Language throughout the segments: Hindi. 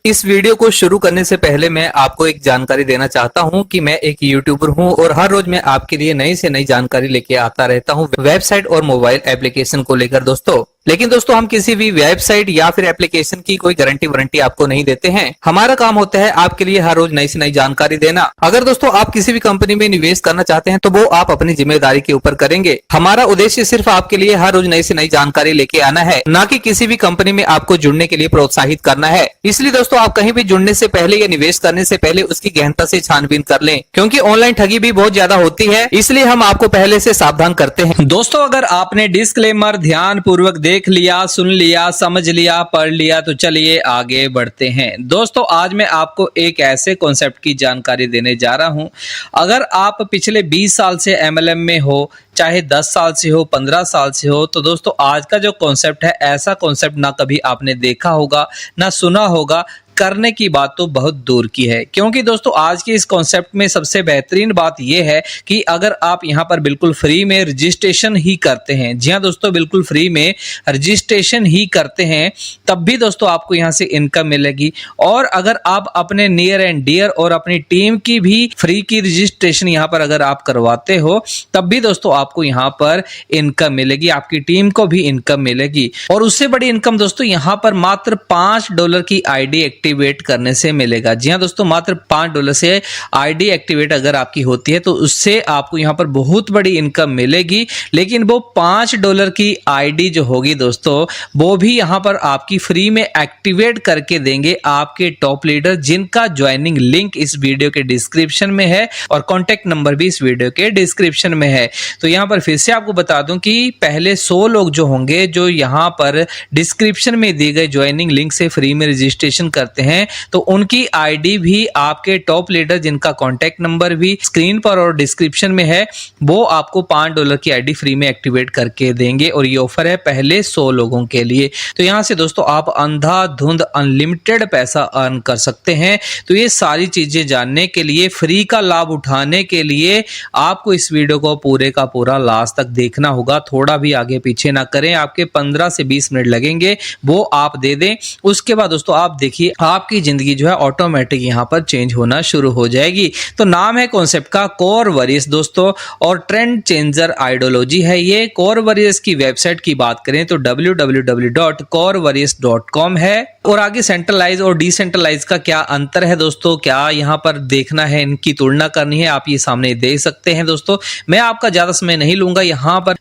इस वीडियो को शुरू करने से पहले मैं आपको एक जानकारी देना चाहता हूं कि मैं एक यूट्यूबर हूं और हर रोज मैं आपके लिए नई से नई जानकारी लेके आता रहता हूं वेबसाइट और मोबाइल एप्लीकेशन को लेकर दोस्तों। लेकिन दोस्तों हम किसी भी वेबसाइट या फिर एप्लीकेशन की कोई गारंटी वारंटी आपको नहीं देते हैं। हमारा काम होता है आपके लिए हर रोज नई से नई जानकारी देना। अगर दोस्तों आप किसी भी कंपनी में निवेश करना चाहते हैं तो वो आप अपनी जिम्मेदारी के ऊपर करेंगे। हमारा उद्देश्य सिर्फ आपके लिए हर रोज नई से नई जानकारी लेके आना है, न कि किसी भी कंपनी में आपको जुड़ने के लिए प्रोत्साहित करना है। इसलिए दोस्तों आप कहीं भी जुड़ने से पहले या निवेश करने से पहले उसकी गहनता से छानबीन कर लें, क्योंकि ऑनलाइन ठगी भी बहुत ज्यादा होती है। इसलिए हम आपको पहले से सावधान करते हैं। दोस्तों अगर आपने डिस्क्लेमर ध्यान पूर्वक देख लिया, सुन लिया, समझ लिया, पढ़ लिया तो चलिए आगे बढ़ते हैं। दोस्तों आज मैं आपको एक ऐसे कॉन्सेप्ट की जानकारी देने जा रहा हूं। अगर आप पिछले 20 साल से MLM में हो, चाहे 10 साल से हो, 15 साल से हो, तो दोस्तों आज का जो कॉन्सेप्ट है ऐसा कॉन्सेप्ट ना कभी आपने देखा होगा ना सुना होगा, करने की बात तो बहुत दूर की है। क्योंकि दोस्तों आज के इस कॉन्सेप्ट में सबसे बेहतरीन बात यह है कि अगर आप यहां पर बिल्कुल फ्री में रजिस्ट्रेशन ही करते हैं, जी हां दोस्तों बिल्कुल फ्री में रजिस्ट्रेशन ही करते हैं, तब भी दोस्तों आपको यहां से इनकम मिलेगी। और अगर आप अपने नियर एंड डियर और अपनी टीम की भी फ्री की रजिस्ट्रेशन यहां पर अगर आप करवाते हो, तब भी दोस्तों आपको यहां पर इनकम मिलेगी, आपकी टीम को भी इनकम मिलेगी। और उससे बड़ी इनकम दोस्तों यहां पर मात्र $5 की आईडी एक्टिवेट करने से मिलेगा। जी हां दोस्तों मात्र $5 से आईडी एक्टिवेट अगर आपकी होती है तो उससे आपको यहां पर बहुत बड़ी इनकम मिलेगी। लेकिन वो $5 की आईडी जो होगी दोस्तों, वो भी यहां पर आपकी फ्री में एक्टिवेट करके देंगे आपके टॉप लीडर, जिनका ज्वाइनिंग लिंक इस वीडियो के डिस्क्रिप्शन में है और कॉन्टेक्ट नंबर भी इस वीडियो के डिस्क्रिप्शन में है। तो यहां पर फिर से आपको बता दूं कि पहले 100 लोग जो होंगे जो यहां पर डिस्क्रिप्शन में दिए गए ज्वाइनिंग लिंक से फ्री में रजिस्ट्रेशन करते हैं, तो उनकी आईडी भी आपके टॉप लीडर, जिनका कॉन्टेक्ट नंबर भी स्क्रीन पर और डिस्क्रिप्शन में है, वो आपको $5 की आईडी फ्री में एक्टिवेट करके देंगे। और ये ऑफर है पहले 100 लोगों के लिए। तो यहां से दोस्तों आप अंधाधुंध अनलिमिटेड पैसा अर्न कर सकते हैं। तो ये सारी चीजें जानने के लिए, फ्री का लाभ उठाने के लिए आपको इस वीडियो को पूरे का पूरा लास्ट तक देखना होगा। थोड़ा भी आगे पीछे ना करें, आपके 15 से 20 मिनट लगेंगे, वो आप दे दें। उसके बाद दोस्तों आप देखिए आपकी जिंदगी जो है ऑटोमेटिक यहां पर चेंज होना शुरू हो जाएगी। तो नाम है कॉन्सेप्ट का कोर वॉरियर्स दोस्तों, और ट्रेंड चेंजर आइडियोलॉजी है ये। कोर वॉरियर्स की वेबसाइट की बात करें तो www.corewarriors.com है। और आगे सेंट्रलाइज और डिसेंट्रलाइज का क्या अंतर है दोस्तों, क्या यहां पर देखना है, इनकी तुलना करनी है, आप ये सामने देख सकते हैं दोस्तों। मैं आपका ज्यादा समय नहीं लूंगा,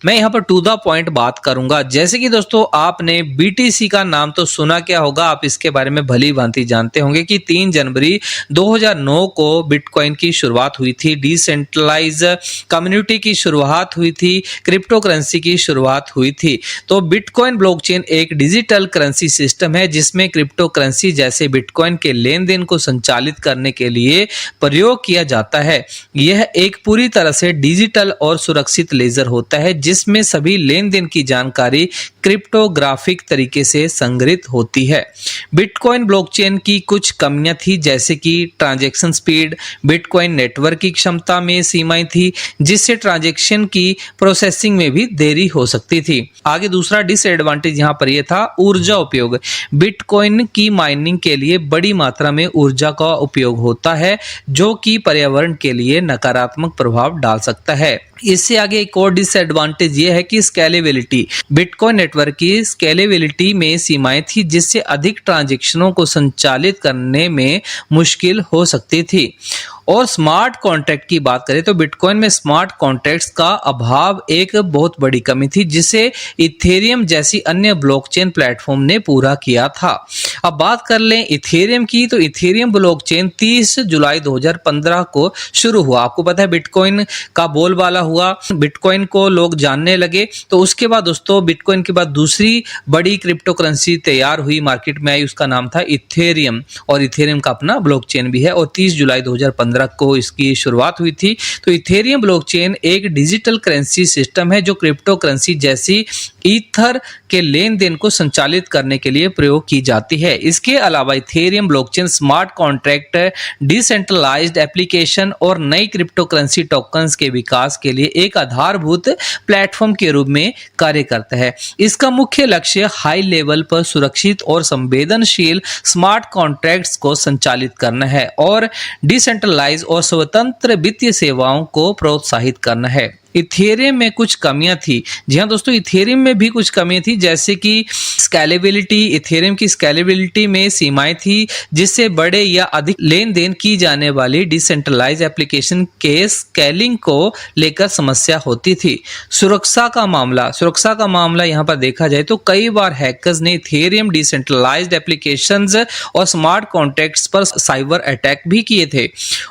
मैं यहां पर टू द पॉइंट बात करूंगा। जैसे कि दोस्तों आपने BTC का नाम तो सुना क्या होगा, आप इसके बारे में भली भांति जानते होंगे कि 3 जनवरी 2009 को बिटकॉइन की शुरुआत हुई थी, डिसेंट्रलाइज कम्युनिटी की शुरुआत हुई थी, क्रिप्टो करेंसी की शुरुआत हुई थी। तो बिटकॉइन ब्लॉकचेन एक डिजिटल करेंसी सिस्टम है जिसमें क्रिप्टो करेंसी जैसे बिटकॉइन के लेन देन को संचालित करने के लिए प्रयोग किया जाता है। यह एक पूरी तरह से डिजिटल और सुरक्षित लेजर होता है जिसमें सभी लेन देन की जानकारी क्रिप्टोग्राफिक तरीके से संग्रहित होती है। बिटकॉइन ब्लॉकचेन की कुछ कमियां थी, जैसे कि ट्रांजैक्शन स्पीड, बिटकॉइन नेटवर्क की क्षमता में सीमाएं थी, जिससे ट्रांजैक्शन की प्रोसेसिंग में भी देरी हो सकती थी। आगे दूसरा डिसएडवांटेज यहां पर यह था ऊर्जा उपयोग। बिटकॉइन की माइनिंग के लिए बड़ी मात्रा में ऊर्जा का उपयोग होता है, जो कि पर्यावरण के लिए नकारात्मक प्रभाव डाल सकता है। इससे आगे एक और डिसएडवांटेज यह है कि स्केलेबिलिटी। बिटकॉइन नेटवर्क की स्केलेबिलिटी में सीमाएं थी, जिससे अधिक ट्रांजैक्शनों को संचालित करने में मुश्किल हो सकती थी। और स्मार्ट कॉन्ट्रैक्ट की बात करें तो बिटकॉइन में स्मार्ट कॉन्ट्रैक्ट्स का अभाव एक बहुत बड़ी कमी थी, जिसे इथेरियम जैसी अन्य ब्लॉकचेन प्लेटफॉर्म ने पूरा किया था। अब बात कर लें इथेरियम की, तो इथेरियम ब्लॉकचेन 30 जुलाई 2015 को शुरू हुआ। आपको पता है बिटकॉइन का बोलबाला हुआ, बिटकॉइन को लोग जानने लगे। तो उसके बाद दोस्तों बिटकॉइन के बाद दूसरी बड़ी क्रिप्टो करेंसी तैयार हुई, मार्केट में आई, उसका नाम था इथेरियम। और इथेरियम का अपना ब्लॉकचेन भी है और 30 जुलाई 2015 को इसकी शुरुआत हुई थी। तो इथेरियम ब्लॉकचेन एक डिजिटल करेंसी सिस्टम है जो क्रिप्टो करेंसी जैसी ईथर के लेन देन को संचालित करने के लिए प्रयोग की जाती है। इसके अलावा Ethereum blockchain smart contract, decentralised application और नई क्रिप्टो करेंसी टोकन्स के विकास के लिए एक आधारभूत प्लेटफॉर्म के रूप में कार्य करता है। इसका मुख्य लक्ष्य हाई लेवल पर सुरक्षित और संवेदनशील स्मार्ट स्मार्ट कॉन्ट्रैक्ट्स को संचालित करना है और डिसेंट्रलाइज और स्वतंत्र वित्तीय सेवाओं को प्रोत्साहित करना है। इथेरियम में कुछ कमियां थी। जी हाँ दोस्तों, इथेरियम में भी कुछ कमियां थी, जैसे कि स्केलेबिलिटी। इथेरियम की स्केलेबिलिटी में सीमाएं थी, जिससे बड़े या अधिक लेन देन की जाने वाली डिसेंट्रलाइज एप्लीकेशन के स्केलिंग को लेकर समस्या होती थी। सुरक्षा का मामला यहाँ पर देखा जाए तो कई बार हैकर्स ने इथेरियम डिसेंट्रलाइज्ड एप्लीकेशंस और स्मार्ट कॉन्ट्रैक्ट्स पर साइबर अटैक भी किए थे।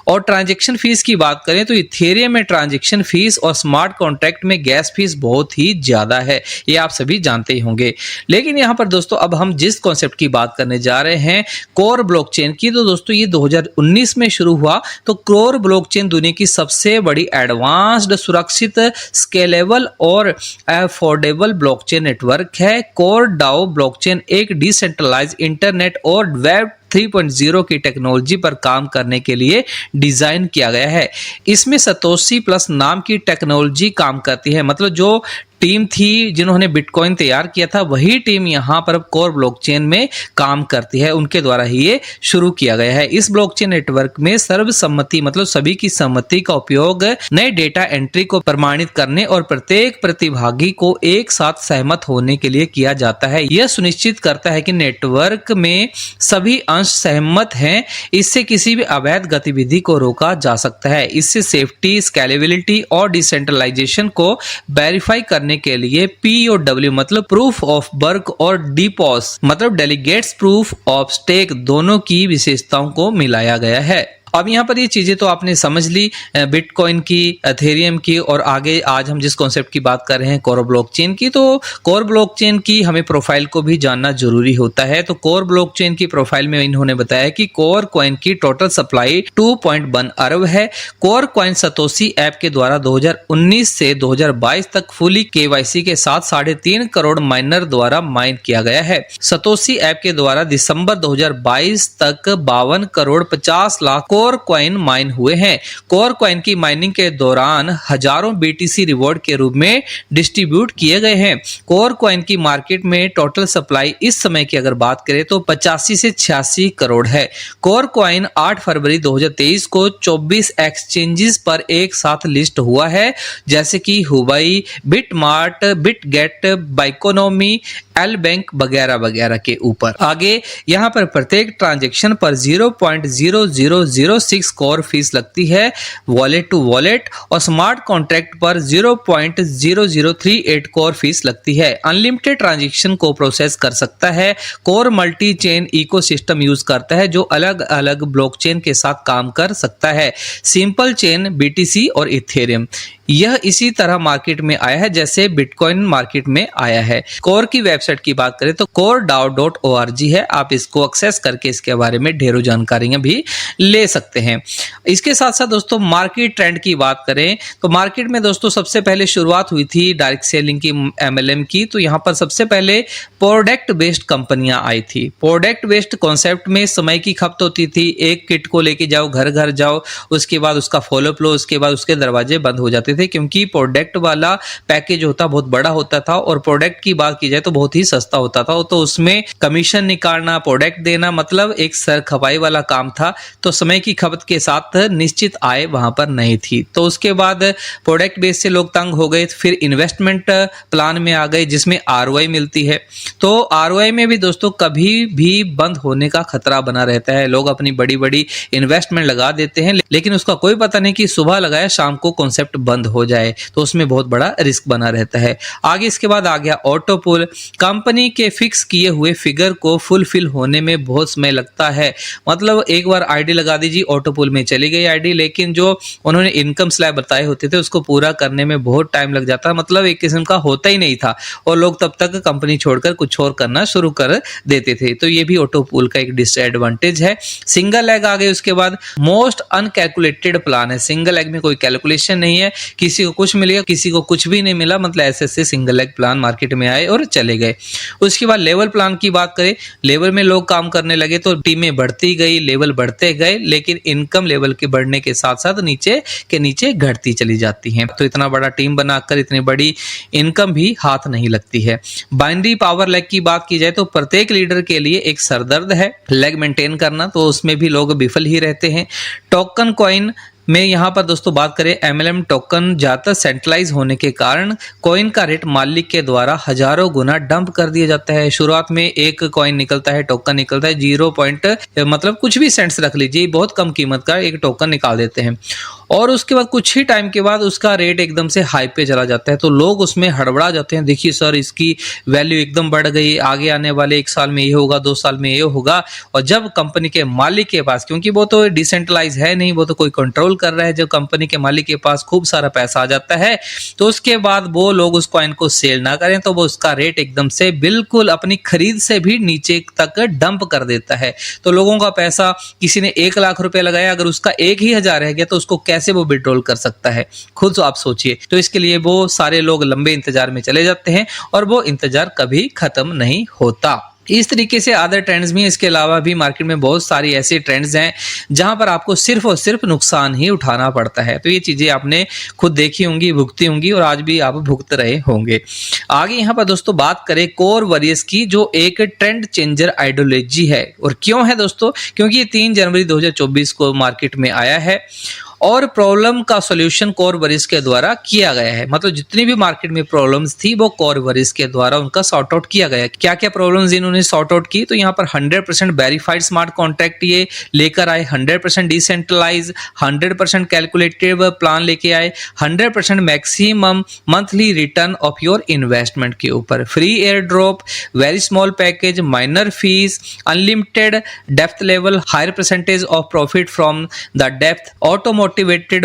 और ट्रांजैक्शन फीस की बात करें तो इथेरियम में ट्रांजैक्शन फीस और स्मार्ट कॉन्ट्रैक्ट में गैस फीस बहुत ही ज्यादा है, ये आप सभी जानते ही होंगे। लेकिन यहाँ पर दोस्तों अब हम जिस कॉन्सेप्ट की बात करने जा रहे हैं कोर ब्लॉकचेन की, तो दोस्तों ये 2019 में शुरू हुआ। तो कोर ब्लॉकचेन दुनिया की सबसे बड़ी एडवांस्ड, सुरक्षित, स्केलेबल और अफोर्डेबल ब्लॉकचेन नेटवर्क है। कोर डाओ ब्लॉकचेन एक डिसेंट्रलाइज्ड इंटरनेट और वेब 3.0 की टेक्नोलॉजी पर काम करने के लिए डिजाइन किया गया है। इसमें सतोशी प्लस नाम की टेक्नोलॉजी काम करती है। मतलब जो टीम थी जिन्होंने बिटकॉइन तैयार किया था, वही टीम यहाँ पर कोर ब्लॉकचेन में काम करती है, उनके द्वारा ही ये शुरू किया गया है। इस ब्लॉकचेन नेटवर्क में सर्वसम्मति मतलब सभी की सम्मति का उपयोग नए डेटा एंट्री को प्रमाणित करने और प्रत्येक प्रतिभागी को एक साथ सहमत होने के लिए किया जाता है। यह सुनिश्चित करता है कि नेटवर्क में सभी अंश सहमत हैं। इससे किसी भी अवैध गतिविधि को रोका जा सकता है। इससे सेफ्टी, स्केलेबिलिटी और डिसेंट्रलाइजेशन को वेरीफाई करने के लिए POW मतलब प्रूफ ऑफ वर्क और DPoS मतलब डेलीगेट्स प्रूफ ऑफ स्टेक दोनों की विशेषताओं को मिलाया गया है। अब यहाँ पर ये चीजें तो आपने समझ ली बिटकॉइन की, एथेरियम की, और आगे आज हम जिस कॉन्सेप्ट की बात कर रहे हैं कोर ब्लॉकचेन की, तो कोर ब्लॉकचेन की हमें प्रोफाइल को भी जानना जरूरी होता है। तो कोर ब्लॉकचेन की प्रोफाइल में इन्होंने बताया कि कोर कॉइन की टोटल सप्लाई 2.1 अरब है। कोर कॉइन सतोशी ऐप के द्वारा 2019 से 2022 तक फुली KYC के साथ 3.5 करोड़ माइनर द्वारा माइन किया गया है। सतोशी ऐप के द्वारा दिसंबर 2022 तक 52 crore 50 lakh core coin mine हुए हैं। कोर कॉइन की माइनिंग के दौरान हजारों BTC रिवॉर्ड के रूप में डिस्ट्रीब्यूट किए गए हैं। कोर कॉइन की मार्केट में टोटल सप्लाई इस समय की अगर बात करें तो 85 से 86 करोड़ है। कोर कॉइन 8 फरवरी 2023 को 24 एक्सचेंजेस पर एक साथ लिस्ट हुआ है, जैसे कि हुबाई, बिटमार्ट, बिटगेट, बाइकोनॉमी, एल बैंक वगैरह वगैरह के ऊपर। आगे यहाँ पर प्रत्येक ट्रांजैक्शन पर 0.0006 कोर फीस लगती है वॉलेट टू वॉलेट, और स्मार्ट कॉन्ट्रैक्ट पर 0.0038 कोर फीस लगती है। अनलिमिटेड ट्रांजैक्शन को प्रोसेस कर सकता है। Core multi chain ecosystem use करता है जो अलग अलग ब्लॉकचेन के साथ काम कर सकता है। सिंपल चेन, BTC और इथेरियम, यह इसी तरह मार्केट में आया है जैसे बिटकॉइन मार्केट में आया है। कोर की वेबसाइट की बात करें तो coredao.org है, आप इसको एक्सेस करके इसके बारे में ढेरों जानकारियां भी ले सकते हैं। इसके साथ साथ दोस्तों मार्केट ट्रेंड की बात करें तो मार्केट में दोस्तों सबसे पहले शुरुआत हुई थी डायरेक्ट सेलिंग की, MLM की। तो यहाँ पर सबसे पहले प्रोडक्ट बेस्ड कंपनियां आई थी। प्रोडक्ट बेस्ड कॉन्सेप्ट में समय की खपत होती थी। एक किट को लेके जाओ, घर घर जाओ, उसके बाद उसका फॉलोअप लो, उसके बाद उसके दरवाजे बंद हो जाते थे, क्योंकि प्रोडक्ट वाला पैकेज होता बहुत बड़ा होता था और प्रोडक्ट की बात की जाए तो बहुत ही सस्ता होता था। तो उसमें कमीशन निकालना, प्रोडक्ट देना मतलब एक सर खपाई वाला काम था। तो समय की खपत के साथ निश्चित आय वहां पर नहीं थी। तो उसके बाद प्रोडक्ट बेस से लोग तंग हो गए, फिर इन्वेस्टमेंट प्लान में आ गए जिसमें ROI मिलती है। तो ROI में भी दोस्तों कभी भी बंद होने का खतरा बना रहता है। लोग अपनी बड़ी बड़ी इन्वेस्टमेंट लगा देते हैं, लेकिन उसका कोई पता नहीं कि सुबह लगाया शाम को कॉन्सेप्ट बंद हो जाए, तो उसमें बहुत बड़ा रिस्क बना रहता है। आगे इसके बाद आ गया ऑटोपुल। कंपनी के फिक्स किए हुए फिगर को फुलफिल होने में बहुत समय लगता है। मतलब एक बार आईडी लगा दीजिए, ऑटोपुल में चली गई आईडी, लेकिन जो उन्होंने इनकम स्लैब बताए होते थे उसको पूरा करने में बहुत टाइम लग जाता, मतलब एक किस्म का होता ही नहीं था और लोग तब तक कंपनी छोड़कर कुछ और करना शुरू कर देते थे। तो ये भी ऑटोपुल का एक डिसएडवांटेज है। सिंगल लेग आ गए उसके बाद। मोस्ट अनकैलकुलेटेड प्लान है। सिंगल लेग में कोई कैलकुलेशन नहीं है, किसी को कुछ मिलेगा, किसी को कुछ भी नहीं मिला, मतलब ऐसे सिंगल लेग प्लान मार्केट में आए और चले गए। है। उसके बाद लेवल प्लान की बात करें, लेवल में लोग काम करने लगे तो टीमें बढ़ती गई, लेवल बढ़ते गए, लेकिन इनकम लेवल के बढ़ने के साथ साथ नीचे के नीचे घटती चली जाती है। तो इतना बड़ा टीम बनाकर इतनी बड़ी इनकम भी हाथ नहीं लगती है। बाइनरी पावर लेग की बात की जाए तो प्रत्येक लीडर के लिए एक सरदर्द है लेग मेंटेन करना, तो उसमें भी लोग विफल ही रहते हैं। टोकन कॉइन में यहाँ पर दोस्तों बात करें, MLM टोकन ज्यादातर सेंट्रलाइज होने के कारण कॉइन का रेट मालिक के द्वारा हजारों गुना डंप कर दिया जाता है। शुरुआत में एक कॉइन निकलता है, टोकन निकलता है 0 मतलब कुछ भी सेंट्स रख लीजिए, बहुत कम कीमत का एक टोकन निकाल देते हैं और उसके बाद कुछ ही टाइम के बाद उसका रेट एकदम से हाई पे चला जाता है, तो लोग उसमें हड़बड़ा जाते हैं। देखिए सर, इसकी वैल्यू एकदम बढ़ गई, आगे आने वाले 1 साल में ये होगा, 2 साल में ये होगा। और जब कंपनी के मालिक के पास, क्योंकि वो तो डिसेंट्रलाइज है नहीं, वो तो कोई कंट्रोल कर रहा है, जब कंपनी के मालिक के पास खूब सारा पैसा आ जाता है तो उसके बाद वो लोग उस कॉइन को सेल ना करें तो वो उसका रेट एकदम से बिल्कुल अपनी खरीद से भी नीचे तक डंप कर देता है। तो लोगों का पैसा, किसी ने 1 लाख रुपए लगाया, अगर उसका 1,000 रह गया तो उसको कैसे वो विड्रॉल कर सकता है, खुद आप सोचिए। तो इसके लिए वो सारे लोग लंबे इंतजार में चले जाते हैं और वो इंतजार कभी खत्म नहीं होता। इस तरीके से अदर ट्रेंड्स भी, इसके अलावा भी मार्केट में बहुत सारी ऐसी ट्रेंड्स हैं जहां पर आपको सिर्फ और सिर्फ नुकसान ही उठाना पड़ता है। तो ये चीजें आपने खुद देखी होंगी, भुगती होंगी और आज भी आप भुगत रहे होंगे। आगे यहाँ पर दोस्तों बात करें कोर वॉरियर्स की, जो एक ट्रेंड चेंजर आइडियोलॉजी है। और क्यों है दोस्तों? क्योंकि ये 3 जनवरी 2024 को मार्केट में आया है और प्रॉब्लम का सॉल्यूशन कोर वॉरियर्स के द्वारा किया गया है। मतलब जितनी भी मार्केट में प्रॉब्लम्स थी वो कोर वॉरियर्स के द्वारा उनका सॉर्ट आउट किया गया। क्या क्या प्रॉब्लम्स इन्होंने सॉर्ट आउट की? तो यहाँ पर 100% वेरीफाइड स्मार्ट कॉन्ट्रैक्ट ये लेकर आए, 100% डिसेंट्रलाइज, 100% कैलकुलेटिव प्लान लेके आए, 100% maximum monthly return of your investment के ऊपर, free air drop, very small package, minor fees, unlimited depth level, higher percentage of profit from the depth, automotivated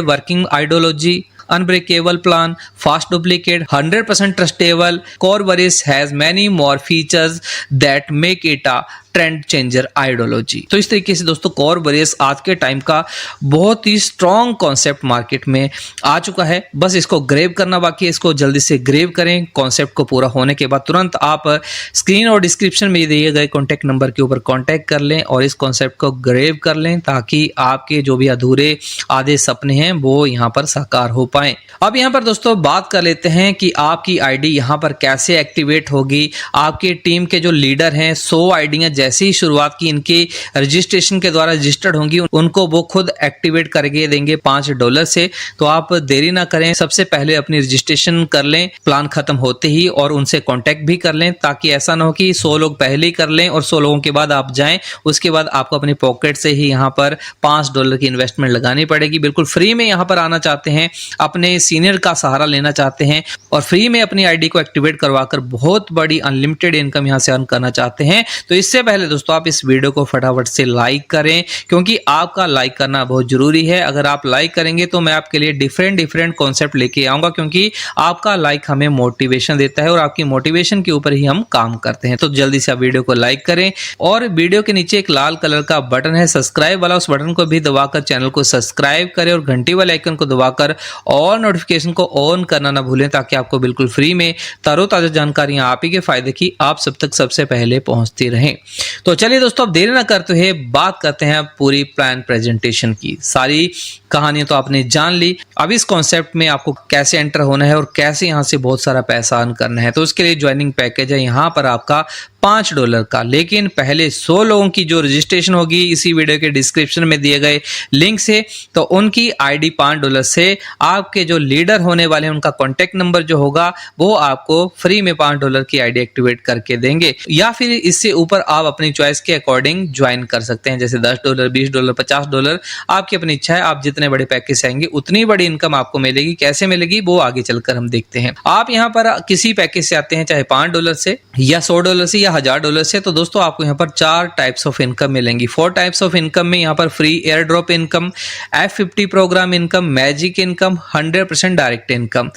working ideology, unbreakable plan, fast duplicate, 100% trustable. Core Warius has many more features that make it a trend changer ideology. तो इस तरीके से दोस्तों कोर वॉरियर्स आज के टाइम का बहुत ही स्ट्रॉन्ग कॉन्सेप्ट मार्केट में आ चुका है। बस इसको ग्रेव करना बाकी है, इसको जल्दी से ग्रेव करें। कॉन्सेप्ट को पूरा होने के बाद तुरंत आप स्क्रीन और डिस्क्रिप्शन में दिए गए कॉन्टैक्ट नंबर के ऊपर कॉन्टैक्ट कर लें और इस कॉन्सेप्ट को ग्रेव कर लें ताकि आपके जो भी अधूरे आधे सपने हैं वो यहाँ पर साकार हो पाए। अब यहाँ पर दोस्तों बात कर लेते हैं कि आपकी आईडी यहाँ पर कैसे एक्टिवेट होगी। आपके टीम के जो लीडर हैं 100 आईडियां जैसे ही शुरुआत की इनके रजिस्ट्रेशन के द्वारा रजिस्टर्ड होंगी, उनको वो खुद एक्टिवेट करके देंगे $5 से। तो आप देरी ना करें, सबसे पहले अपनी रजिस्ट्रेशन कर लें प्लान खत्म होते ही और उनसे कांटेक्ट भी कर लें ताकि ऐसा ना हो कि 100 लोग पहले ही कर लें और 100 लोगों के बाद आप जाएं, उसके बाद आपको अपनी पॉकेट से ही यहाँ पर $5 की इन्वेस्टमेंट लगानी पड़ेगी। बिल्कुल फ्री में यहाँ पर आना चाहते हैं, अपने सीनियर का सहारा लेना चाहते हैं और फ्री में अपनी आईडी को एक्टिवेट करवाकर बहुत बड़ी अनलिमिटेड इनकम यहाँ से अर्न करना चाहते हैं, तो इससे पहले दोस्तों आप इस वीडियो को फटाफट से लाइक करें क्योंकि आपका लाइक करना बहुत जरूरी है। अगर आप लाइक करेंगे तो मैं आपके लिए डिफरेंट कॉन्सेप्ट लेके आऊंगा क्योंकि आपका लाइक हमें मोटिवेशन देता है और आपकी मोटिवेशन के ऊपर ही हम काम करते हैं। तो जल्दी से आप वीडियो को लाइक करें और वीडियो के नीचे एक लाल कलर का बटन है सब्सक्राइब वाला, उस बटन को भी दबाकर चैनल को सब्सक्राइब करें और घंटी वाले आइकन को दबाकर ऑल नोटिफिकेशन को ऑन करना ना भूलें ताकि आपको बिल्कुल फ्री में तरोताजा जानकारियां आप ही के फायदे की आप सब तक सबसे पहले पहुंचती रहें। तो चलिए दोस्तों अब देरी ना करते हुए बात करते हैं पूरी प्लान प्रेजेंटेशन की। सारी कहानी तो आपने जान ली, अब इस कॉन्सेप्ट में आपको कैसे एंटर होना है और कैसे यहाँ से बहुत सारा पैसा अर्न करना है। तो उसके लिए ज्वाइनिंग पैकेज है यहाँ पर आपका $5 का, लेकिन पहले 100 लोगों की जो रजिस्ट्रेशन होगी इसी वीडियो के डिस्क्रिप्शन में दिए गए लिंक से, तो उनकी आईडी $5 से आपके जो लीडर होने वाले हैं उनका कॉन्टेक्ट नंबर जो होगा वो आपको फ्री में $5 की आईडी एक्टिवेट करके देंगे, या फिर इससे ऊपर आप अपनी चॉइस के अकॉर्डिंग ज्वाइन कर सकते हैं, जैसे $10, $20, $50 आपकी अपनी इच्छा है। आप जितने बड़े पैकेज आएंगे उतनी बड़ी इनकम आपको मिलेगी। कैसे मिलेगी वो आगे चलकर हम देखते हैं। आप यहाँ पर किसी पैकेज से आते हैं चाहे $5 से या $100 से या $1000 से, तो दोस्तों आपको यहाँ पर 4 टाइप्स ऑफ इनकम मिलेंगी। 4 टाइप्स ऑफ इनकम में यहाँ पर free air drop income, F50 program income, magic income, 100% direct income.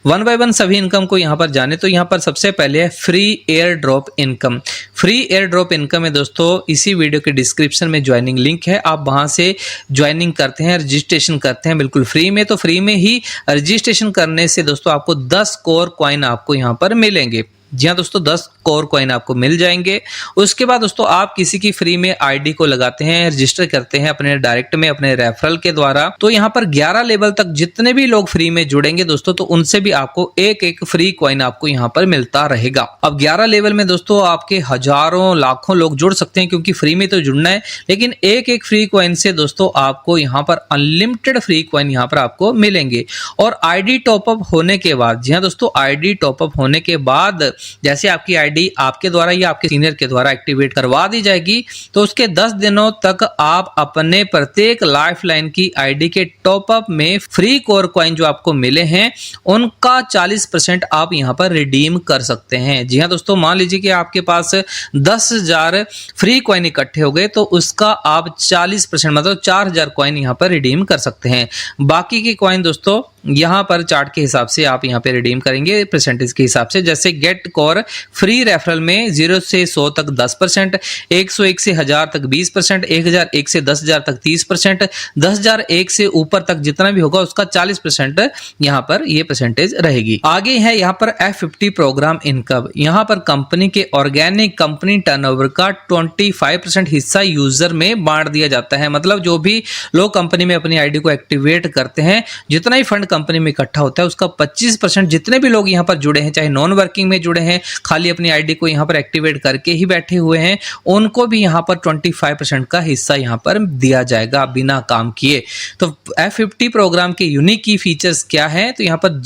1 by 1 सभी इनकम को यहाँ पर जाने तो यहाँ पर सबसे पहले है free air drop income. Free air drop income है दोस्तों इसी वीडियो के डिस्क्रिप्शन में ज्वाइनिंग लिंक है, आप वहां से ज्वाइनिंग करते हैं, रजिस्ट्रेशन करते हैं बिल्कुल फ्री में। तो फ्री में ही रजिस्ट्रेशन करने से दोस्तों आपको 10 कोर कॉइन आपको यहाँ पर मिलेंगे। जी हाँ दोस्तों, 10 कोर कॉइन आपको मिल जाएंगे। उसके बाद दोस्तों आप किसी की फ्री में आईडी को लगाते हैं, रजिस्टर करते हैं अपने डायरेक्ट में अपने रेफरल के द्वारा, तो यहाँ पर 11 लेवल तक जितने भी लोग फ्री में जुड़ेंगे दोस्तों, तो उनसे भी आपको एक फ्री कॉइन आपको यहाँ पर मिलता रहेगा। अब 11 लेवल में दोस्तों आपके हजारों लाखों लोग जुड़ सकते हैं, क्योंकि फ्री में तो जुड़ना है, लेकिन एक फ्री कॉइन से दोस्तों आपको यहाँ पर अनलिमिटेड फ्री कॉइन यहाँ पर आपको मिलेंगे। और आईडी टॉपअप होने के बाद, जी हाँ दोस्तों, आईडी टॉपअप होने के बाद जैसे आपकी आईडी आपके द्वारा या आपके सीनियर के द्वारा एक्टिवेट करवा दी जाएगी, तो उसके 10 दिनों तक आप अपने प्रत्येक लाइफलाइन की आईडी के टॉपअप में फ्री कोर कॉइन जो आपको मिले हैं उनका 40% आप यहां पर रिडीम कर सकते हैं। जी हां दोस्तों, मान लीजिए कि आपके पास 10,000 फ्री कॉइन इकट्ठे हो गए, तो उसका आप 40% मतलब 4,000 कॉइन यहां पर रिडीम कर सकते हैं। बाकी के कॉइन दोस्तों यहां पर चार्ट के हिसाब से आप यहां पे रिडीम करेंगे परसेंटेज के हिसाब से। जैसे गेट कोर फ्री रेफरल में 0 से 100 तक 10%, 101 से 1000 तक 20%, 1001 से 10,000 तक 30%, 10,001 से ऊपर तक जितना भी होगा उसका 40% यहां पर ये परसेंटेज रहेगी। आगे है यहां पर F50 प्रोग्राम इनकम। यहां पर कंपनी के ऑर्गेनिक कंपनी टर्नओवर का 25% हिस्सा यूजर में बांट दिया जाता है। मतलब जो भी लोग कंपनी में अपनी आईडी को एक्टिवेट करते हैं, जितना ही फंड कंपनी में इकट्ठा होता है उसका 25% जितने भी लोग यहां पर जुड़े हैं, चाहे नॉन वर्किंग में जुड़े हैं, खाली अपनी आईडी को यहां पर एक्टिवेट करके ही बैठे हुए हैं, उनको भी यहां पर 25% का हिस्सा यहां पर दिया जाएगा बिना काम किए। तो F50 प्रोग्राम के यूनिक की फीचर्स क्या है, तो यहां पर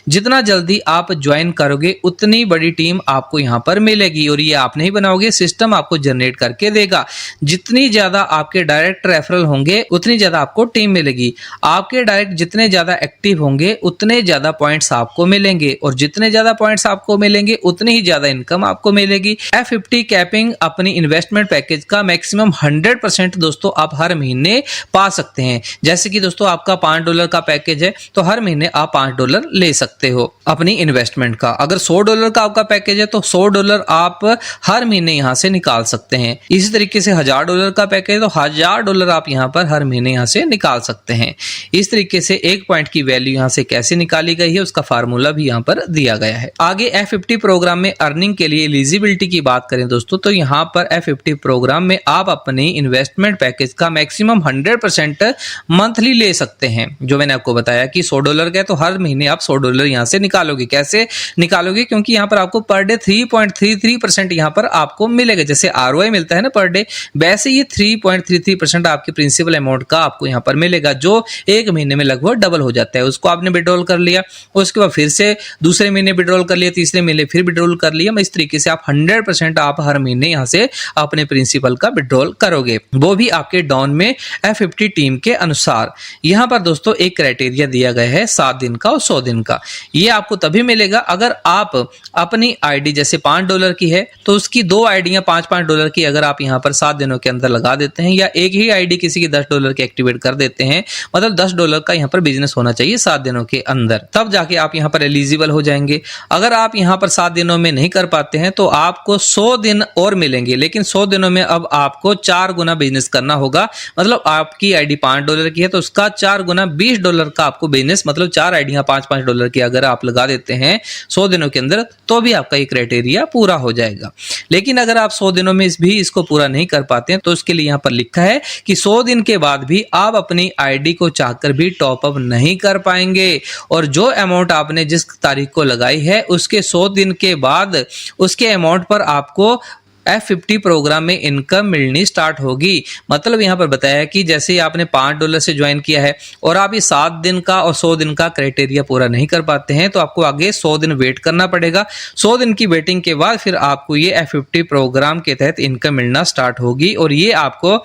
जितना जल्दी आप ज्वाइन करोगे उतनी बड़ी टीम आपको यहां पर मिलेगी, और ये आप नहीं बनाओगे, सिस्टम आपको जनरेट करके देगा। जितनी ज्यादा आपके डायरेक्ट रेफरल होंगे उतनी ज्यादा आपको टीम मिलेगी। आपके डायरेक्ट जितने ज्यादा एक्टिव होंगे उतने ज्यादा पॉइंट्स आपको मिलेंगे, और जितने ज्यादा पॉइंट्स आपको मिलेंगे उतनी ही ज्यादा इनकम आपको मिलेगी। F50 कैपिंग अपनी इन्वेस्टमेंट पैकेज का मैक्सिमम 100% दोस्तों आप हर महीने पा सकते हैं। जैसे कि दोस्तों आपका $5 का पैकेज है, तो हर महीने आप $5 ले सकते हो अपनी इन्वेस्टमेंट का। अगर $100 का आपका पैकेज है, तो $100 आप हर महीने यहां से निकाल सकते हैं। इसी तरीके से $1000 का पैकेज है, तो $1000 आप यहां पर हर महीने यहां से निकाल सकते हैं। इस तरीके से एक पॉइंट की वैल्यू यहां से कैसे निकाली गई है उसका फार्मूला भी यहां पर दिया गया है। आगे F50 प्रोग्राम में अर्निंग के लिए एलिजिबिलिटी की बात करें दोस्तों, तो यहां पर F50 प्रोग्राम में आप अपनी इन्वेस्टमेंट पैकेज का मैक्सिमम 100% मंथली ले सकते हैं। जो मैंने आपको बताया कि $100 का है, तो हर महीने आप $100 यहां से निकालोगे। कैसे निकालोगे, क्योंकि यहां पर आपको पर डे 3.33% यहां पर आपको मिलेगा। जैसे ROI मिलता है ना पर डे, वैसे ये 3.33% आपके प्रिंसिपल अमाउंट का आपको यहां पर मिलेगा, जो एक महीने में लगभग डबल हो जाता है। उसको आपने विड्रॉल कर लिया, उसके बाद फिर से दूसरे महीने विड्रॉल कर लिया, तीसरे महीने फिर विड्रॉल कर लिया। इस तरीके से आप 100% आप हर महीने यहां से अपने प्रिंसिपल का विड्रॉल करोगे, वो भी आपके डाउन में F50 टीम के अनुसार। यहां पर दोस्तों एक क्राइटेरिया दिया गया है 7 दिन का और 100 दिन का। ये आपको तभी मिलेगा अगर आप अपनी आईडी जैसे $5 की है, तो उसकी 2 आईडियां $5 की अगर आप यहां पर 7 दिनों के अंदर लगा देते हैं, या एक ही आईडी किसी की $10 की एक्टिवेट कर देते हैं, मतलब $10 का यहां पर बिजनेस होना चाहिए 7 दिनों के अंदर, तब जाके आप यहां पर एलिजिबल हो जाएंगे। अगर आप यहां पर 7 दिनों में नहीं कर पाते हैं, तो आपको 100 दिन और मिलेंगे, लेकिन 100 दिनों में अब आपको 4 गुना बिजनेस करना होगा। मतलब आपकी आईडी $5 की है, तो उसका 4 गुना $20 का आपको बिजनेस, मतलब 4 आईडियां $5 की अगर आप लगा देते हैं 100 दिनों के अंदर, तो भी आपका ये क्राइटेरिया पूरा हो जाएगा। लेकिन अगर आप 100 दिनों में भी इसको पूरा नहीं कर पाते हैं, तो उसके लिए यहां पर लिखा है कि 100 दिन के बाद भी आप अपनी आईडी को चाहकर भी टॉप अप नहीं कर पाएंगे, और जो अमाउंट आपने जिस तारीख को लगाई है उसके 100 दिन के बाद उसके अमाउंट पर आपको F50 प्रोग्राम में इनकम मिलनी स्टार्ट होगी। मतलब यहां पर बताया है कि जैसे आपने $5 से ज्वाइन किया है और आप ये 7 दिन का और 100 दिन का क्राइटेरिया पूरा नहीं कर पाते हैं, तो आपको आगे 100 दिन वेट करना पड़ेगा। 100 दिन की वेटिंग के बाद फिर आपको ये F50 प्रोग्राम के तहत इनकम मिलना स्टार्ट होगी, और ये आपको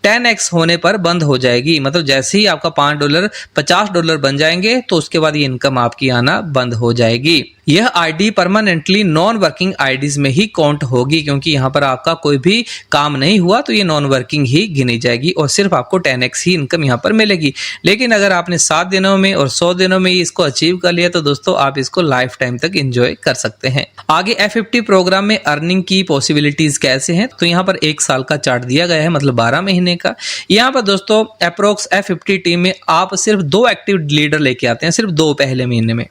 10x होने पर बंद हो जाएगी। मतलब जैसे ही आपका $5 $50 बन जाएंगे, तो उसके बाद ये इनकम आपकी आना बंद हो जाएगी। यह ID permanently non working IDs में ही काउंट होगी, क्योंकि यहां पर आपका कोई भी काम नहीं हुआ, तो ये नॉन वर्किंग ही गिनी जाएगी, और सिर्फ आपको 10x ही इनकम यहां पर मिलेगी। लेकिन अगर आपने 7 दिनों में और 100 दिनों में इसको अचीव कर लिया, तो दोस्तों आप इसको लाइफ टाइम तक एंजॉय कर सकते हैं। आगे F50 प्रोग्राम में अर्निंग की पॉसिबिलिटीज कैसे हैं, तो यहाँ पर 1 साल का चार्ट दिया गया है, मतलब 12 महीने का। यहाँ पर दोस्तों अप्रोक्स F50 टीम में आप सिर्फ 2 एक्टिव लीडर लेके आते हैं, सिर्फ 2 पहले महीने में,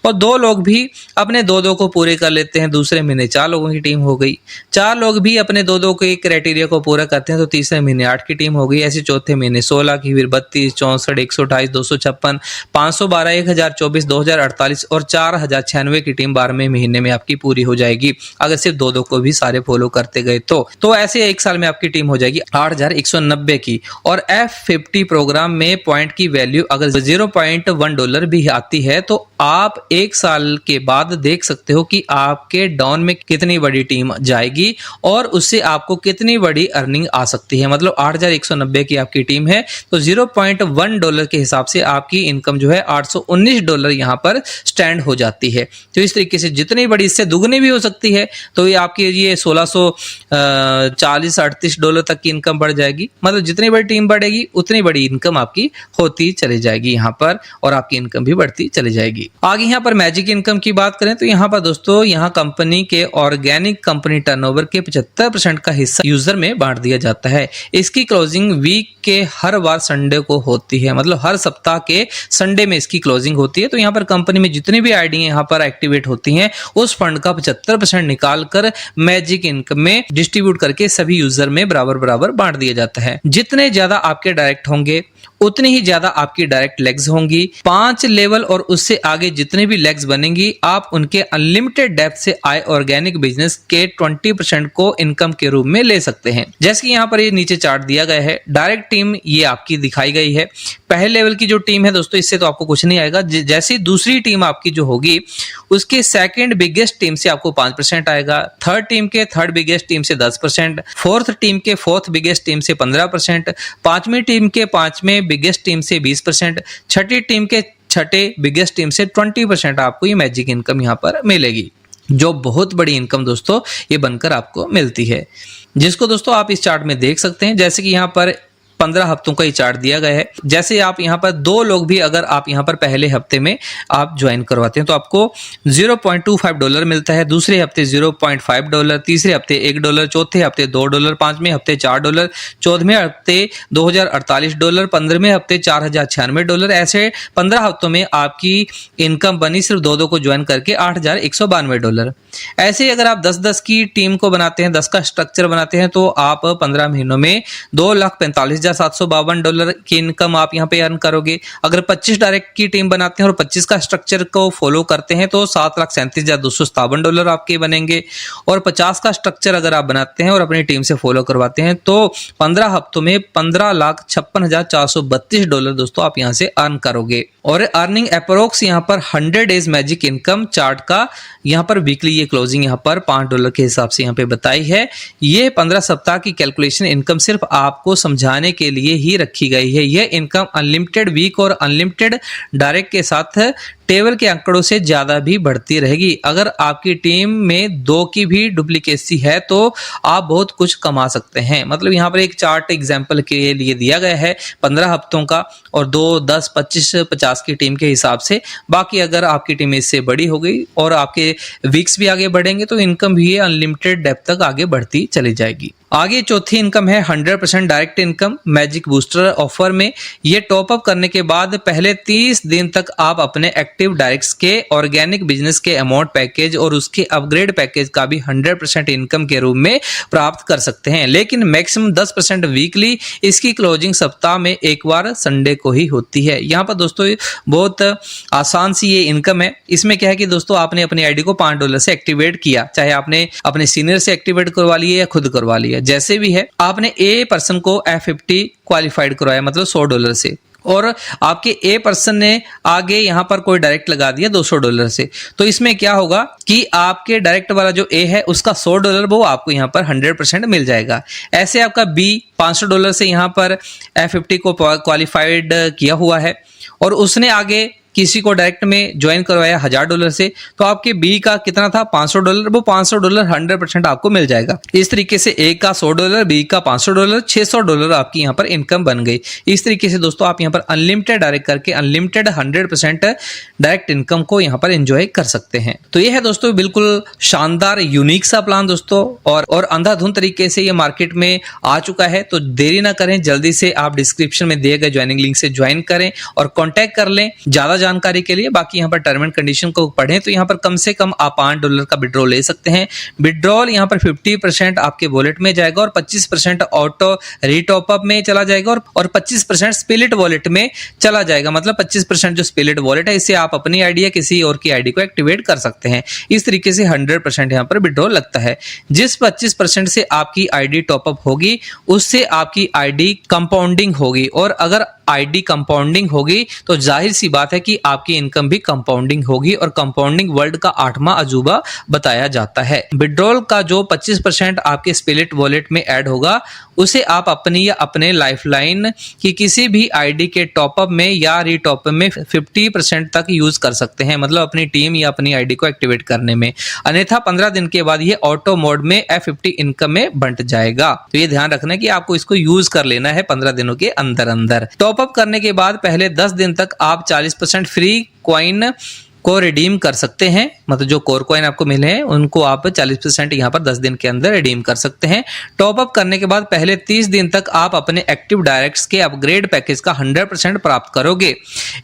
और 2 लोग भी अपने 2-2 को पूरे कर लेते हैं। दूसरे महीने 4 लोगों की टीम हो गई। 4 लोग भी अपने 2-2 के क्राइटेरिया को पूरा करते हैं तो तीसरे महीने 8 की टीम हो गई। ऐसे चौथे महीने 16 की, फिर 32, 64, 128, 256, 512, 1024, 2048 और 4096 की टीम 12वें महीने में आपकी पूरी हो जाएगी, अगर सिर्फ 2-2 को भी सारे फॉलो करते गए तो ऐसे एक साल में आपकी टीम हो जाएगी 8190 की। और F50 प्रोग्राम में पॉइंट की वैल्यू अगर $0.1 भी आती है तो आप एक साल के बाद देख सकते हो कि आपके डाउन में कितनी बड़ी टीम जाएगी और उससे आपको कितनी बड़ी अर्निंग आ सकती है। मतलब 8190 की आपकी टीम है तो $0.1 के हिसाब से आपकी इनकम जो है $819 यहाँ पर स्टैंड हो जाती है। तो इस तरीके से जितनी बड़ी, इससे दुगनी भी हो सकती है, तो ये आपकी ये $1640-38 तक की इनकम बढ़ जाएगी। मतलब जितनी बड़ी टीम बढ़ेगी उतनी बड़ी इनकम आपकी होती चली जाएगी यहाँ पर, और आपकी इनकम भी बढ़ती चली जाएगी। आगे यहाँ पर मैजिक इनकम की बात करें तो यहाँ पर दोस्तों यहाँ कंपनी के ऑर्गेनिक कंपनी टर्नओवर के 75% का हिस्सा यूजर में बांट दिया जाता है। इसकी क्लोजिंग वीक के हर बार संडे को होती है, मतलब हर सप्ताह के संडे में इसकी क्लोजिंग होती है। तो यहाँ पर कंपनी में जितनी भी आईडी यहाँ पर एक्टिवेट होती हैं उस फंड का 75% निकाल कर मैजिक इनकम में डिस्ट्रीब्यूट करके सभी यूजर में बराबर बराबर बांट दिया जाता है। जितने ज्यादा आपके डायरेक्ट होंगे उतनी ही ज्यादा आपकी डायरेक्ट लेग्स होंगी। 5 लेवल और उससे आगे जितने भी लेग्स बनेंगी आप उनके अनलिमिटेड डेप्थ से आए ऑर्गेनिक बिजनेस के 20% को इनकम के रूप में ले सकते हैं। जैसे कि यहाँ पर ये नीचे चार्ट दिया गया है, डायरेक्ट टीम ये आपकी दिखाई गई है। पहले लेवल की जो टीम है दोस्तों इससे तो आपको कुछ नहीं आएगा। जैसे दूसरी टीम आपकी जो होगी उसके सेकंड बिगेस्ट टीम से आपको 5% आएगा, थर्ड टीम के थर्ड बिगेस्ट टीम से 10%, फोर्थ टीम के फोर्थ बिगेस्ट टीम से 15%, पांचवी टीम के पांचवें बिगेस्ट टीम से 20%, छठी टीम के छठे बिगेस्ट टीम से 20% आपको ये मैजिक इनकम यहाँ पर मिलेगी, जो बहुत बड़ी इनकम दोस्तों ये बनकर आपको मिलती है, जिसको दोस्तों आप इस चार्ट में देख सकते हैं। जैसे कि यहाँ पर 15 हफ्तों का ये चार्ट दिया गया है। जैसे आप यहाँ पर 2 लोग भी अगर आप यहाँ पर पहले हफ्ते में आप ज्वाइन करवाते हैं तो आपको $0.25 मिलता है, दूसरे हफ्ते $0.5, तीसरे हफ्ते $1, चौथे हफ्ते $2, पांचवें हफ्ते $4, चौदहवें हफ्ते $2048, 15वें हफ्ते $4096। ऐसे 15 हफ्तों में आपकी इनकम बनी सिर्फ 2-2 को ज्वाइन करके $8192। ऐसे अगर आप 10-10 की टीम को बनाते हैं, 10 का स्ट्रक्चर बनाते हैं तो आप 15 महीनों में $2,45,752 की इनकम आप यहाँ पे अर्न करोगे। अगर 25 डायरेक्ट की टीम बनाते हैं और 25 का स्ट्रक्चर को फॉलो करते हैं तो $7,37,257 आपके बनेंगे। और 50 का स्ट्रक्चर अगर आप बनाते हैं और अपनी टीम से फॉलो करवाते हैं तो 15 हफ्तों में $15,56,432 दोस्तों आप यहाँ से अर्न करोगे। और अर्निंग अप्रोक्स यहाँ पर 100 डेज मैजिक इनकम चार्ट का यहाँ पर वीकली ये क्लोजिंग यहाँ पर $5 के हिसाब से यहाँ पे बताई है। ये 15 सप्ताह की कैलकुलेशन इनकम सिर्फ आपको समझाने के लिए ही रखी गई है। यह इनकम अनलिमिटेड वीक और अनलिमिटेड डायरेक्ट के साथ टेबल के आंकड़ों से ज्यादा भी बढ़ती रहेगी। अगर आपकी टीम में 2 की भी डुप्लीकेसी है तो आप बहुत कुछ कमा सकते हैं। मतलब यहाँ पर एक चार्ट एग्जांपल के लिए दिया गया है 15 हफ्तों का और 2, 10, 25, 50 की टीम के हिसाब से। बाकी अगर आपकी टीम इससे बड़ी हो गई और आपके वीक्स भी आगे बढ़ेंगे तो इनकम भी अनलिमिटेड डेप्थ तक आगे बढ़ती चली जाएगी। आगे चौथी इनकम है 100% direct income magic booster offer में। ये टॉप अप करने के बाद पहले 30 दिन तक आप अपने एक्टिव डायरेक्ट्स के ऑर्गेनिक बिजनेस के अमाउंट पैकेज और उसके अपग्रेड पैकेज का भी 100% इनकम के रूप में प्राप्त कर सकते हैं, लेकिन मैक्सिमम 10% वीकली। इसकी क्लोजिंग सप्ताह में एक बार संडे को ही होती है। यहाँ पर दोस्तों बहुत आसान सी ये इनकम है। इसमें क्या है कि दोस्तों आपने अपनी आईडी को $5 से एक्टिवेट किया, चाहे आपने अपने सीनियर से एक्टिवेट करवा लिया या खुद करवा लिया, जैसे भी है। आपने ए पर्सन को F50 क्वालिफाइड करवाया मतलब $100 से, और आपके ए पर्सन ने आगे यहां पर कोई डायरेक्ट लगा दिया $200 से। तो इसमें क्या होगा कि आपके डायरेक्ट वाला जो ए है उसका $100 वो आपको यहां पर 100% मिल जाएगा। ऐसे आपका बी $500 से यहां पर F50 को क्वालिफाइड किया हुआ है और उसने आगे किसी को डायरेक्ट में ज्वाइन करवाया $1000 से, तो आपके बी का कितना था $500, वो $500 100% आपको मिल जाएगा। इस तरीके से ए का $100, बी का $500, $600 आपकी यहाँ पर इनकम बन गई। इस तरीके से दोस्तों आप यहाँ पर अनलिमिटेड डायरेक्ट करके अनलिमिटेड 100% डायरेक्ट इनकम को यहाँ पर एंजॉय कर सकते हैं। तो ये है दोस्तों बिल्कुल शानदार यूनिक सा प्लान दोस्तों, और अंधाधुंध तरीके से ये मार्केट में आ चुका है। तो देरी ना करें, जल्दी से आप डिस्क्रिप्शन में दिए गए ज्वाइनिंग लिंक से ज्वाइन करें और कांटेक्ट कर लें ज्यादा जानकारी के लिए। बाकी यहाँ पर टर्म एंड कंडीशन को पढ़ें तो यहाँ पर कम से कम आप $5 का विड्रॉल ले सकते हैं। विड्रॉल यहाँ पर 50% आपके वॉलेट में जाएगा और 25% ऑटो रीटॉपअप में चला जाएगा और 25% स्पिलिट वॉलेट में चला जाएगा। मतलब 25% जो स्पिलिट वॉलेट है, इससे आप अपनी आईडी या किसी और की आईडी को एक्टिवेट कर सकते हैं। इस तरीके से 100% यहाँ पर विड्रॉल लगता है। जिस 25% से आपकी आईडी टॉपअप होगी उससे आपकी आईडी कंपाउंडिंग होगी, और अगर आईडी कंपाउंडिंग होगी तो जाहिर सी बात है कि आपकी इनकम भी कंपाउंडिंग होगी, और कंपाउंडिंग वर्ल्ड का 8वां अजूबा बताया जाता है। विड्रॉल का जो 25% आपके स्पिलिट वॉलेट में ऐड होगा उसे आप अपनी या अपने लाइफलाइन की किसी भी आईडी के टॉपअप में या रीटॉपअप में 50% तक यूज कर सकते हैं, मतलब अपनी टीम या अपनी आईडी को एक्टिवेट करने में। अन्यथा 15 दिन के बाद ये ऑटो मोड में F50 इनकम में बंट जाएगा। तो ये ध्यान रखना कि आपको इसको यूज कर लेना है 15 दिनों के अंदर अंदर। टॉपअप करने के बाद पहले 10 दिन तक आप 40% फ्री कॉइन को रिडीम कर सकते हैं, मतलब जो कोर कॉइन आपको मिले हैं उनको आप 40% यहाँ पर 10 दिन के अंदर रिडीम कर सकते हैं। टॉपअप करने के बाद पहले 30 दिन तक आप अपने एक्टिव डायरेक्ट्स के अपग्रेड पैकेज का 100% प्राप्त करोगे।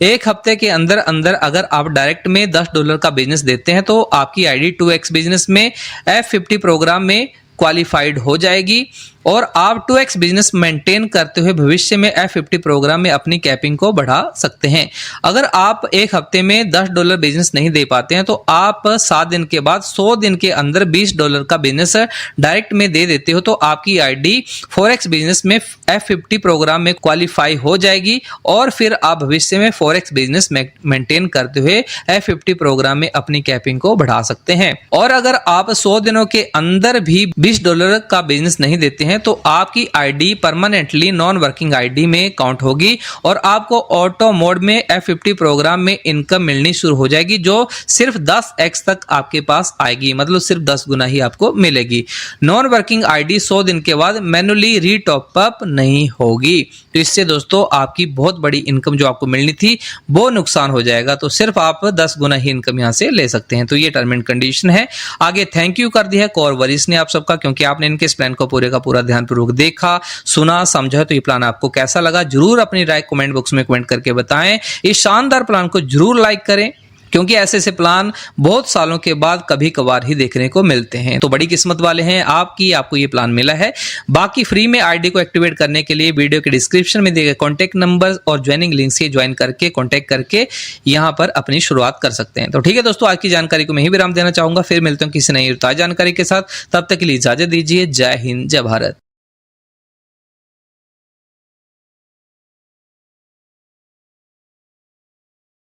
एक हफ्ते के अंदर अंदर अगर आप डायरेक्ट में $10 का बिजनेस देते हैं तो आपकी आईडी 2x बिजनेस में F50 प्रोग्राम में क्वालिफाइड हो जाएगी, और आप 2x बिजनेस मेंटेन करते हुए भविष्य में F50 प्रोग्राम में अपनी कैपिंग को बढ़ा सकते हैं। अगर आप एक हफ्ते में $10 बिजनेस नहीं दे पाते हैं तो आप 7 दिन के बाद 100 दिन के अंदर $20 का बिजनेस डायरेक्ट में दे देते हो तो आपकी आईडी 4x बिजनेस में F50 प्रोग्राम में क्वालिफाई हो जाएगी, और फिर आप भविष्य में 4x बिजनेस मेंटेन करते हुए F50 प्रोग्राम में अपनी कैपिंग को बढ़ा सकते हैं। और अगर आप 100 दिनों के अंदर भी $20 का बिजनेस नहीं देते हैं तो आपकी ID permanently non working ID में काउंट होगी, और आपको ऑटो मोड में F50 प्रोग्राम में इनकम मिलनी शुरू हो जाएगी, जो सिर्फ 10x तक आपके पास आएगी, मतलब सिर्फ 10 गुना ही आपको मिलेगी। नॉन वर्किंग आईडी 100 दिन के बाद मैन्युअली रीटॉपअप नहीं होगी। तो इससे दोस्तों आपकी बहुत बड़ी इनकम जो आपको मिलनी थी वो नुकसान हो जाएगा। तो सिर्फ आप 10 गुना ही इनकम यहां से ले सकते हैं। तो ये टर्म एंड कंडीशन है। आगे थैंक यू कर दिया है कोर वरीज ने आप सबका, क्योंकि आपने इनके इस प्लान को पूरे का पूरा ध्यानपूर्वक देखा, सुना, समझा। तो ये प्लान आपको कैसा लगा जरूर अपनी राय कमेंट बॉक्स में कमेंट करके बताएं। इस शानदार प्लान को जरूर लाइक करें, क्योंकि ऐसे ऐसे प्लान बहुत सालों के बाद कभी कभार ही देखने को मिलते हैं। तो बड़ी किस्मत वाले हैं आपको ये प्लान मिला है। बाकी फ्री में आईडी को एक्टिवेट करने के लिए वीडियो के डिस्क्रिप्शन में दिए गए कॉन्टैक्ट नंबर और ज्वाइनिंग लिंक से ज्वाइन करके कॉन्टैक्ट करके यहां पर अपनी शुरुआत कर सकते हैं। तो ठीक है दोस्तों, आज की जानकारी को मैं ही विराम देना चाहूंगा। फिर मिलते हैं किसी नई ताजा जानकारी के साथ। तब तक के लिए इजाजत दीजिए। जय हिंद, जय भारत।